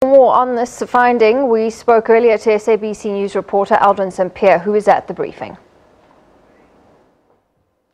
More on this finding, we spoke earlier to SABC News reporter Aldrin Sampear, who is at the briefing.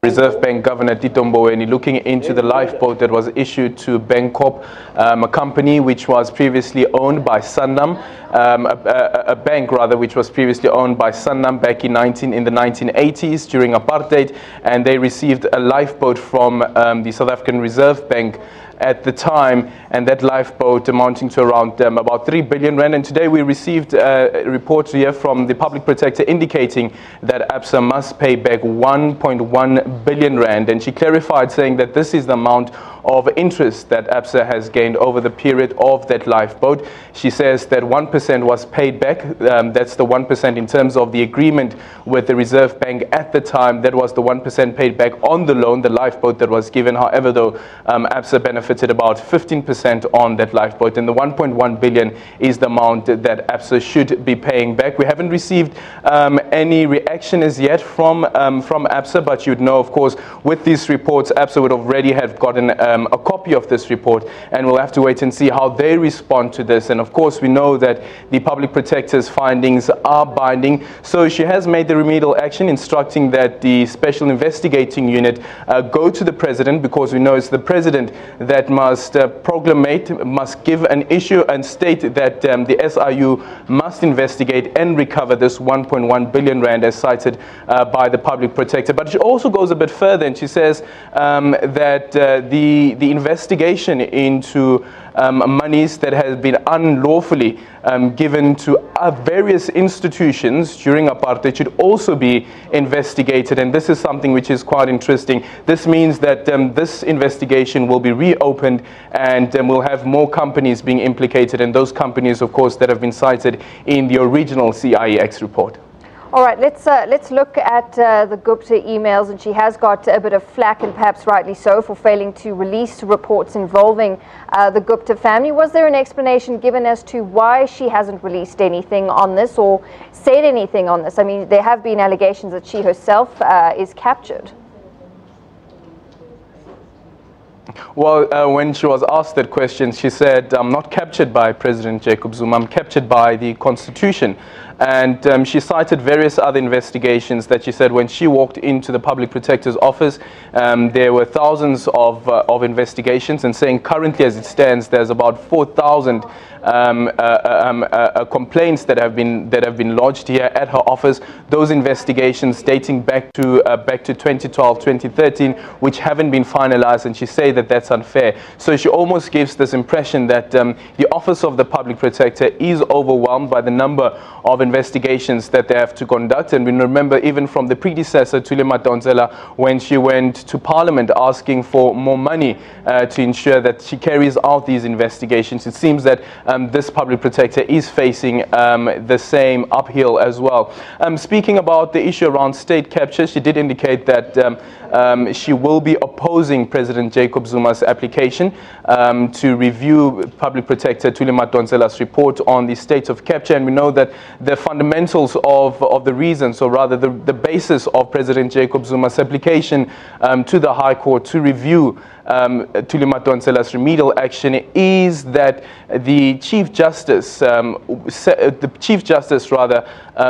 Reserve Bank Governor Tito Mboweni looking into the lifeboat that was issued to Bancorp, a company which was previously owned by Sanlam, a bank rather which was previously owned by Sanlam back in the 1980s during apartheid, and they received a lifeboat from the South African Reserve Bank at the time, and that lifeboat amounting to around about 3 billion rand. And today we received a report here from the public protector indicating that ABSA must pay back 1.1 billion rand, and she clarified saying that this is the amount of interest that ABSA has gained over the period of that lifeboat. She says that 1% was paid back. That's the 1% in terms of the agreement with the Reserve Bank at the time. That was the 1% paid back on the loan, the lifeboat that was given. However, though, ABSA benefited about 15% on that lifeboat, and the 1.1 billion is the amount that ABSA should be paying back. We haven't received any reaction as yet from ABSA, but you'd know, of course, with these reports, ABSA would already have gotten a copy of this report, and we'll have to wait and see how they respond to this. And of course, we know that the public protector's findings are binding, so she has made the remedial action instructing that the special investigating unit go to the president, because we know it's the president that must must give an issue and state that the SIU must investigate and recover this 1.1 billion rand as cited by the public protector. But she also goes a bit further, and she says that the investigation into monies that have been unlawfully given to various institutions during apartheid should also be investigated, and this is something which is quite interesting. This means that this investigation will be reopened, and we'll have more companies being implicated, and those companies, of course, that have been cited in the original CIEX report. All right, let's look at the Gupta emails, and she has got a bit of flack, and perhaps rightly so, for failing to release reports involving the Gupta family. Was there an explanation given as to why she hasn't released anything on this or said anything on this? I mean, there have been allegations that she herself is captured. Well, when she was asked that question, she said, "I'm not captured by President Jacob Zuma, I'm captured by the Constitution." And she cited various other investigations that she said when she walked into the public protector's office, there were thousands of investigations, and saying currently as it stands, there's about 4,000 complaints that have been lodged here at her office. Those investigations dating back to 2012, 2013, which haven't been finalized, and she said that that's unfair. So she almost gives this impression that the office of the public protector is overwhelmed by the number of investigations that they have to conduct. And we remember even from the predecessor, Thuli Madonsela, when she went to Parliament asking for more money to ensure that she carries out these investigations. It seems that this public protector is facing the same uphill as well. Speaking about the issue around state capture, she did indicate that she will be opposing President Jacob Zuma's application to review public protector Thuli Madonsela's report on the state of capture. And we know that the fundamentals of the reasons, or rather the basis of President Jacob Zuma's application to the High Court to review Thuli Madonsela's remedial action is that the Chief Justice,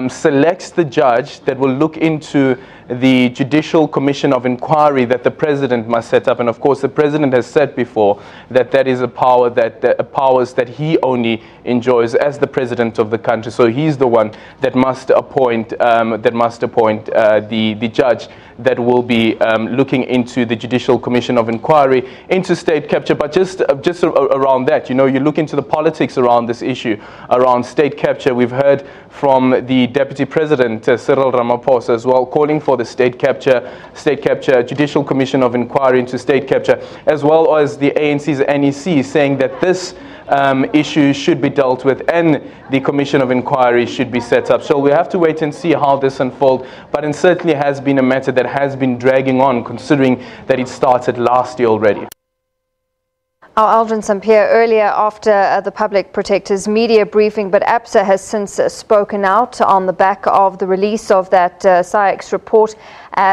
selects the judge that will look into the Judicial Commission of Inquiry that the President must set up. And of course, the President has said before that that is a power powers that he only enjoys as the President of the country. So he's the one that must appoint the judge that will be looking into the Judicial Commission of Inquiry into state capture. But just around that, you know, you look into the politics around this issue, around state capture. We've heard from the Deputy President, Cyril Ramaphosa, as well, calling for the state capture, Judicial Commission of Inquiry into state capture, as well as the ANC's NEC saying that this issue should be dealt with and the Commission of Inquiry should be set up. So we have to wait and see how this unfolds, but it certainly has been a matter that has been dragging on, considering that it started last year already. Aldrin Sampear earlier after the public protector's media briefing, but ABSA has since spoken out on the back of the release of that CIEX report.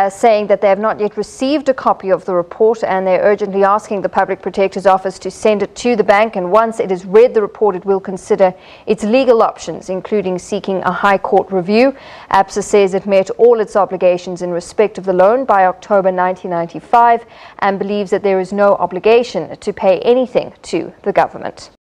saying that they have not yet received a copy of the report, and they're urgently asking the Public Protector's Office to send it to the bank, and once it has read the report, it will consider its legal options, including seeking a High Court review. ABSA says it met all its obligations in respect of the loan by October 1995 and believes that there is no obligation to pay anything to the government.